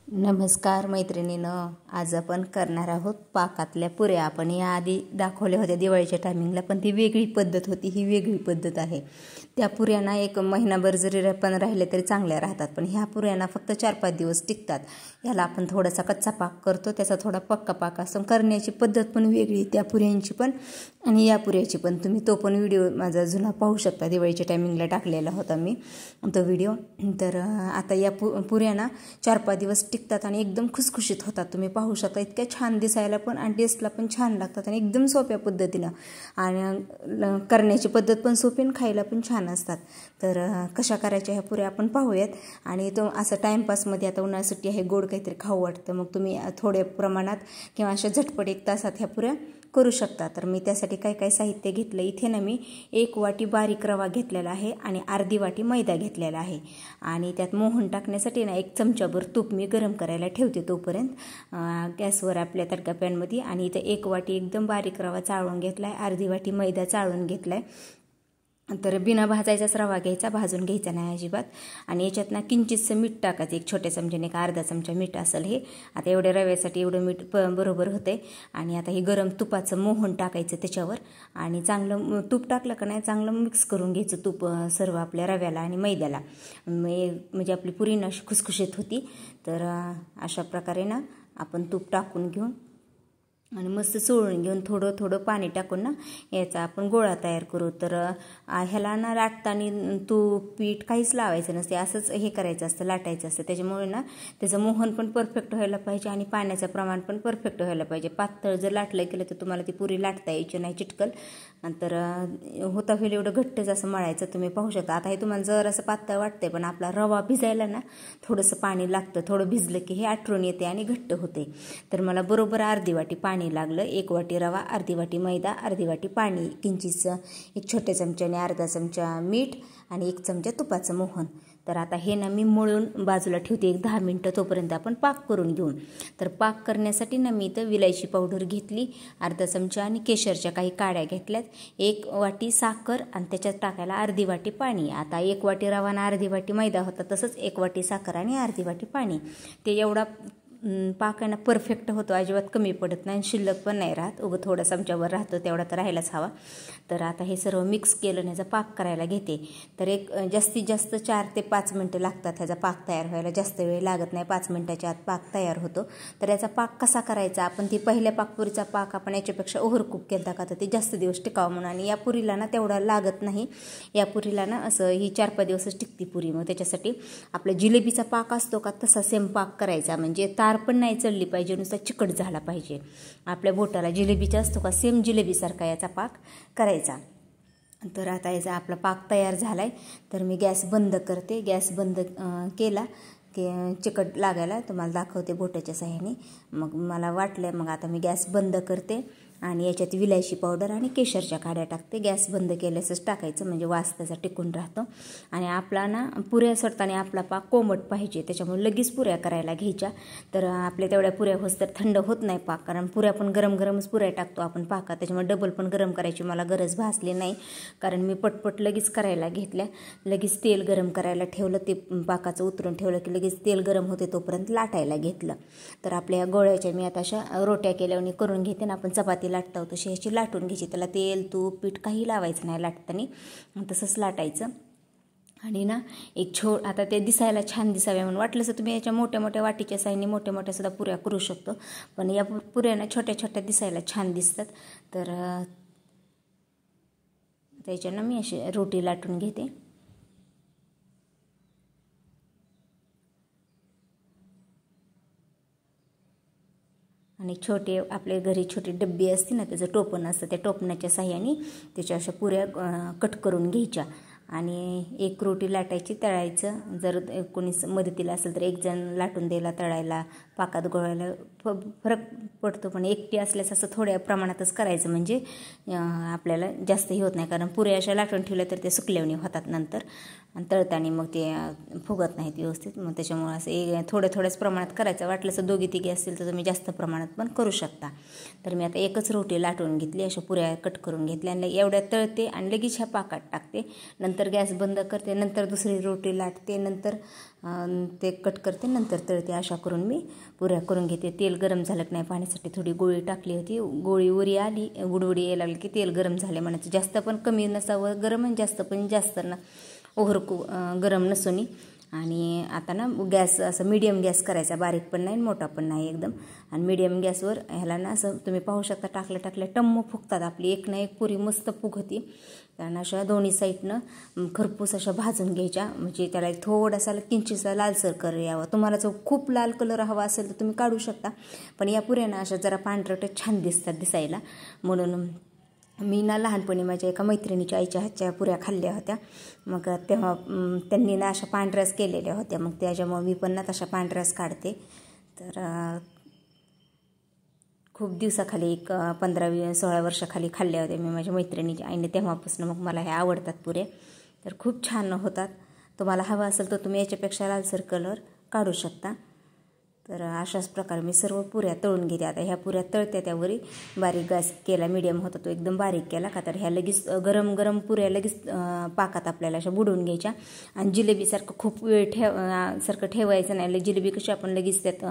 नमस्कार मैत्रिणीनं, आज आपण करणार आहोत पाकातल्या पुऱ्या. आपण याआधी दाखवल्या होत्या दिवाळीच्या टायमिंगला, पण ती वेगळी पद्धत होती. ही वेगळी पद्धत आहे. त्या पुऱ्यांना एक महिनाभर जरी पण राहिले तरी चांगल्या राहतात, पण ह्या पुऱ्यांना फक्त 4-5 दिवस टिकतात. याला आपण थोडासा कच्चा पाक करतो, त्याचा थोडा पक्का पाक असं करण्याची पद्धत पण वेगळी, त्या पुऱ्यांची पण आणि या पुऱ्याची पण. तुम्ही तो पण व्हिडिओ माझा जुना पाहू शकता, दिवाळीच्या टायमिंगला टाकलेला होता मी तो व्हिडिओ. तर आता या पुऱ्यांना 4-5 दिवस टिकतात आणि एकदम खुसखुशीत होतात. तुम्ही पाहू शकता, इतक्या छान दिसायला पण आणि टेस्टला पण छान लागतात आणि एकदम सोप्या पद्धतीनं, आणि करण्याची पद्धत पण सोपी आणि खायला पण छान असतात. तर कशा करायच्या ह्या पुऱ्या आपण पाहूयात. आणि तो असं टाईमपासमध्ये आता उन्हाळ्यात सुट्टी आहे, गोड काहीतरी खाऊ वाटतं, मग तुम्ही थोड्या प्रमाणात किंवा अशा झटपट 1 तासात ह्या पुऱ्या करू शकता. तर मी त्यासाठी काय काय साहित्य घेतलं. इथे ना मी 1 वाटी बारीक रवा घेतलेला आहे आणि अर्धी वाटी मैदा घेतलेला आहे. आणि त्यात मोहन टाकण्यासाठी ना 1 चमचाभर तूप मी गरम करायला ठेवते तोपर्यंत गॅसवर आपल्या तडका पॅनमध्ये. आणि इथं 1 वाटी एकदम बारीक रवा चाळून घेतला आहे, अर्धी वाटी मैदा चाळून घेतला आहे. तर बिना भाजायचाच रवा घ्यायचा, भाजून घ्यायचा नाही अजिबात. आणि याच्यात ना किंचितचं मीठ टाकायचं, 1 छोट्या चमच्याने, का अर्धा चमचा मीठ असेल हे. आता एवढ्या रव्यासाठी एवढं मीठ बरोबर होते. आणि आता हे गरम तुपाचं मोहन टाकायचं त्याच्यावर आणि चांगलं तूप टाकलं का नाही, चांगलं मिक्स करून घ्यायचं तूप सर्व आपल्या रव्याला आणि मैद्याला, म्हणजे आपली पुरी ना खुसखुशीत होती. तर अशा प्रकारे ना आपण तूप टाकून घेऊन आणि मस्त चोळून घेऊन थोडं थोडं पाणी टाकून ना याचा आपण गोळा तयार करू. तर ह्याला ना लाटताना तूप पीठ काहीच लावायचं नसते, असंच हे करायचं असतं, लाटायचं असतं. त्याच्यामुळे ना त्याचं मोहन पण परफेक्ट व्हायला पाहिजे आणि पाण्याचं प्रमाण पण परफेक्ट व्हायला पाहिजे. पातळ जर लाटलं गेलं तर तुम्हाला ती पुरी लाटता यायची नाही, चिटकल. तर होता होईल एवढं घट्टच असं मळायचं. तुम्ही पाहू शकता. आता हे तुम्हाला जर असं पातळ वाटतंय, पण आपला रवा भिजायला ना थोडंसं पाणी लागतं. थोडं भिजलं की हे आटरून येते आणि घट्ट होते. तर मला बरोबर अर्धी वाटी पाणी लागलं. 1 वाटी रवा, अर्धी वाटी मैदा, अर्धी वाटी पाणी, किंचितचं 1 छोट्या चमच्याने अर्धा चमचा मीठ आणि 1 चमचा तुपाचं मोहन. तर आता हे ना मी मळून बाजूला ठेवते 10 मिनटं, तोपर्यंत आपण पाक करून घेऊ. तर पाक करण्यासाठी ना मी इथं विलायची पावडर घेतली अर्धा चमचा आणि केशरच्या काही काड्या घेतल्यात, 1 वाटी साखर आणि त्याच्यात टाकायला अर्धी वाटी पाणी. आता 1 वाटी रवा आणि अर्धी वाटी मैदा होता, तसंच 1 वाटी साखर आणि अर्धी वाटी पाणी. ते एवढा पाक आहे ना परफेक्ट होतो, अजिबात कमी पडत नाही, शिल्लक पण नाही राहत. उगं थोडा चमच्यावर राहतो, तेवढा तर राहायलाच हवा. तर आता हे सर्व मिक्स केलं आणि ह्याचा पाक करायला घेते. तर जास्तीत जास्त 4 ते 5 मिनटं लागतात ह्याचा पाक तयार व्हायला, जास्त वेळ लागत नाही. 5 मिनटाच्या आत पाक तयार होतो. तर याचा पाक कसा करायचा, आपण ती पहिल्या पाकपुरीचा पाक आपण याच्यापेक्षा ओव्हरकुक केला का, तर ते जास्त दिवस टिकावं म्हणून. आणि या पुरीला ना तेवढा लागत नाही. या पुरीला ना असं ही 4-5 दिवसच टिकती पुरी. मग त्याच्यासाठी आपला जिलेबीचा पाक असतो का, तसा सेम पाक करायचा. म्हणजे तार पण नाही चढली पाहिजे, नुसता चिकट झाला पाहिजे. आपल्या बोटाला जिलेबीचा असतो का, सेम जिलेबीसारखा याचा पाक करायचा. तर आता याचा आपला पाक तयार झाला आहे. तर मी गॅस बंद करते. गॅस बंद केला की चिकट लागायला तुम्हाला दाखवते बोटाच्या साह्याने. मग मला वाटलं, मग आता मी गॅस बंद करते आणि याच्यात विलायची पावडर आणि केशरच्या काड्या टाकते. गॅस बंद केल्यासच टाकायचं, म्हणजे वास त्याचा टिकून राहतो. आणि आपला ना पुऱ्या सरताना आपला पाक कोमट पाहिजे, त्याच्यामुळे लगेच पुऱ्या करायला घ्यायच्या. तर आपल्या तेवढ्या पुऱ्या होस तर थंड होत नाही पाक, कारण पुऱ्या पण गरम गरमच पुऱ्या टाकतो आपण पाकात, त्याच्यामुळे डबल पण गरम करायची मला गरज भासली नाही, कारण मी पटपट लगेच करायला घेतल्या. लगेच तेल गरम करायला ठेवलं, ते पाकाचं उतरून ठेवलं की लगेच तेल गरम होते, तोपर्यंत लाटायला घेतलं. तर आपल्या गोळ्याच्या मी आता अशा रोट्या केल्याने करून घेते ना, आपण चपाती लाटता तशी ह्याची लाटून घ्यायची. त्याला तेल तूप पीठ काही लावायचं नाही लाटताना, तसंच लाटायचं. आणि ना आता ते दिसायला छान दिसाव्या म्हणून वाटलंच तुम्ही याच्या मोठ्या मोठ्या वाटीच्या साईने मोठ्या मोठ्या सुद्धा पुऱ्या करू शकतो, पण या पुऱ्याना छोट्या छोट्या दिसायला छान दिसतात. तर त्याच्यानं मी अशी रोटी लाटून घेते. आणि छोटे आपल्या घरी छोटी डब्बी असते ना, त्याचं टोपण असतं, त्या टोपणाच्या साह्याने त्याच्या अशा पुऱ्या कट करून घ्यायच्या. आणि 1 रोटी लाटायची, तळायचं. जर कोणी मदतीला असेल तर 1 जण लाटून द्यायला, तळायला, पाकात गोळायला फरक पडतो. पण एकटी असल्यास असं थोड्या प्रमाणातच करायचं, म्हणजे आपल्याला जास्तही होत नाही, कारण पुऱ्या अशा लाटून ठेवल्या तर ते सुकल्याने होतात नंतर. आणि तळताना मग ते फुगत नाहीत व्यवस्थित. मग त्याच्यामुळे असं थोड्याच प्रमाणात करायचं. वाटलं तर 2-3 असतील तर तुम्ही जास्त प्रमाणात पण करू शकता. तर मी आता एकच रोटी लाटून घेतली, अशा पुऱ्या कट करून घेतल्या आणि एवढ्या तळते आणि लगेच ह्या पाकात टाकते. नंतर गॅस बंद करते, नंतर दुसरी रोटी लाटते, नंतर ते कट करते, नंतर तळते. अशा करून मी पुऱ्या करून घेते. तेल गरम झालं की नाही पाण्यासाठी थोडी गोळी टाकली होती. गोळी उरी आली, उडवडी यायला लागली की तेल गरम झाले म्हणायचं. जास्त पण कमी नसावं गरम आणि जास्त पण जास्त ना गरम नसोनी. आणि आता ना गॅस असं मीडियम गॅस करायचा, बारीक पण नाही मोठा पण नाही एकदम. आणि मीडियम गॅसवर ह्याला ना असं तुम्ही पाहू शकता टाकल्या टम्म फुगतात आपली. एक ना एक पुरी मस्त फुगती. कारण अशा दोन्ही साईडनं खरपूस अशा भाजून घ्यायच्या, म्हणजे त्याला थोडासा किंचितसा लालसर कलर यावा. तुम्हाला जर खूप लाल कलर हवा असेल तर तुम्ही काढू शकता, पण या पुऱ्या अशा जरा पांढरट छान दिसायला. म्हणून मी ना लहानपणी माझ्या एका मैत्रिणीच्या आईच्या हातच्या पुऱ्या खाल्ल्या होत्या. मग तेव्हा त्यांनी ना अशा पांढऱ्याच केलेल्या होत्या. मग त्याच्यामुळे मी पण ना तशा पांढऱ्याच काढते. तर खूप दिवसाखाली 15-16 वर्षाखाली खाल्ल्या होत्या मी माझ्या मैत्रिणीच्या आईने. तेव्हापासून मग मला ह्या आवडतात पुऱ्या. तर खूप छान होतात. तुम्हाला हवा असेल तर तुम्ही याच्यापेक्षा लालसर कलर काढू शकता. तर अशाच प्रकारे मी सर्व पुऱ्या तळून घेते. आता ह्या पुऱ्या तळते त्यावरी सारीक गॅस केला, मीडियम होता तो एकदम बारीक केला का. तर ह्या लगेच गरम पुऱ्या लगेच पाकात आपल्याला अशा बुडवून घ्यायच्या. आणि जिलेबीसारखं खूप वेळ ठेवायचं नाही. जिलेबी कशी आपण लगेच त्यात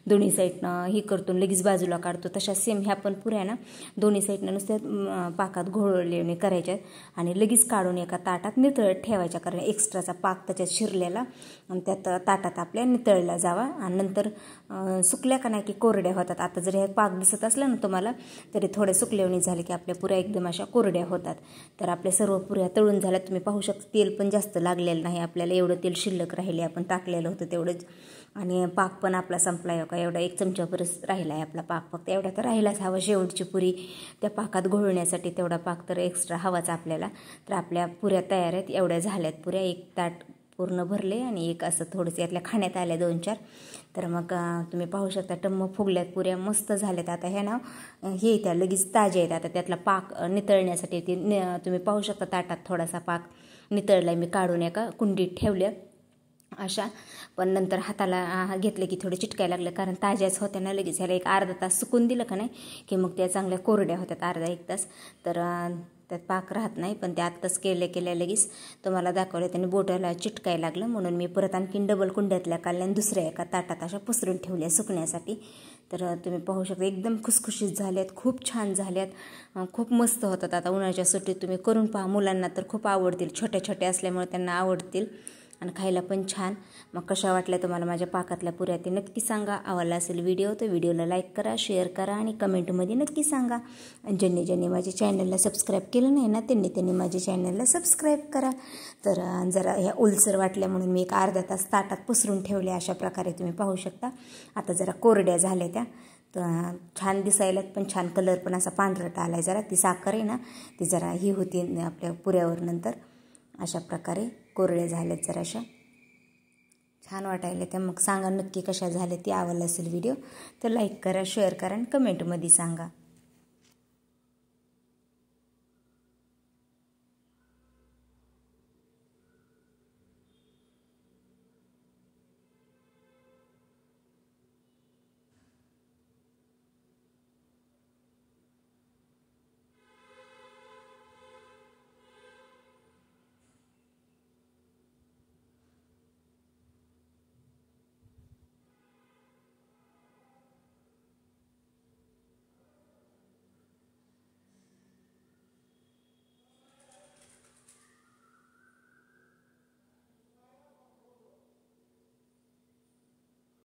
दोन्ही साईडनं ही करतो लगेच बाजूला काढतो, तशा सेम ह्या पण पुऱ्या ना दोन्ही साईडनं नुसत्या पाकात घोळलेले करायच्या आणि लगेच काढून एका ताटात नितळत ठेवायच्या. कारण एक्स्ट्राचा पाक त्याच्यात शिरलेला आणि त्यात ताटात आपल्या नितळला जावा. आणि नंतर सुकल्या का नाही की कोरड्या होतात. आता जर हे पाक दिसत असलं ना तुम्हाला तरी थोडे सुकलेवणी झाले की आपल्या पुऱ्या एकदम अशा कोरड्या होतात. तर आपल्या सर्व पुऱ्या तळून झाल्या. तुम्ही पाहू शकता तेल पण जास्त लागलेलं नाही आपल्याला, एवढं तेल शिल्लक राहिले आपण टाकलेलं होतं तेवढंच. आणि पाक पण आपला संपला आहे का, एवढा 1 चमच्यावरच राहिला आहे आपला पाक. फक्त एवढा तर राहिलाच हवा शेवटची पुरी त्या पाकात घोळण्यासाठी, तेवढा पाक तर एक्स्ट्रा हवाच आपल्याला. तर आपल्या पुऱ्या तयार आहेत. एवढ्या झाल्यात पुऱ्या, 1 ताट पूर्ण भरले आणि एक असं थोडंसं यातल्या खाण्यात आल्या 2-4. तर मग तुम्ही पाहू शकता टम्म फुगल्यात पुऱ्या, मस्त झाल्यात. आता ह्या ना हे त्या लगेच ताज्या आहेत. आता त्यातला पाक नितळण्यासाठी तुम्ही पाहू शकता ताटात थोडासा पाक नितळला मी काढून एका कुंडीत ठेवल्या अशा. पण नंतर हाताला घेतले की थोडे चिटकायला लागले, कारण ताज्याच होत्या ना. लगेच ह्याला 1 अर्धा तास सुकून दिलं का नाही की मग त्या चांगल्या कोरड्या होत्यात 1 तास. तर त्यात पाक राहत नाही. पण त्या आत्ताच केल्या लगेच तुम्हाला दाखवलं त्यांनी बोटाला चिटकायला लागलं. म्हणून मी परत आणखीन डबल कुंड्यातल्या काढल्या आणि दुसऱ्या एका ताटात अशा पसरून ठेवल्या सुकण्यासाठी. तर तुम्ही पाहू शकता एकदम खुसखुशीत झाल्यात, खूप छान झाल्यात, खूप मस्त होतात. आता उन्हाळ्याच्या सुट्टीत तुम्ही करून पहा. मुलांना तर खूप आवडतील, छोट्या असल्यामुळे त्यांना आवडतील आणि खायला पण छान. मग कशा वाटल्या तुम्हाला माझ्या पाकातल्या पुऱ्या ते नक्की सांगा. आवडला असेल व्हिडिओ तर व्हिडिओला लाईक करा, शेअर करा आणि कमेंटमध्ये नक्की सांगा. आणि ज्यांनी माझ्या चॅनलला सबस्क्राईब केलं नाही ना त्यांनी माझ्या चॅनलला सबस्क्राईब करा. तर जरा ह्या ओलसर वाटल्या म्हणून मी 1 अर्धा तास ताटात पसरून ठेवले. अशा प्रकारे तुम्ही पाहू शकता. आता जरा कोरड्या झाल्या त्या, तर छान दिसायलात पण छान कलर पण असा पांढरट आला आहे. जरा ती साखर आहे ना ती जरा ही होती आपल्या पुऱ्यावर. नंतर अशा प्रकारे कोरड्या झाल्यात जराशा छान वाटायला त्या. मग सांगा नक्की कशा झाल्या. ती आवडला असेल व्हिडिओ तर लाईक करा, शेअर करा आणि कमेंटमध्ये सांगा.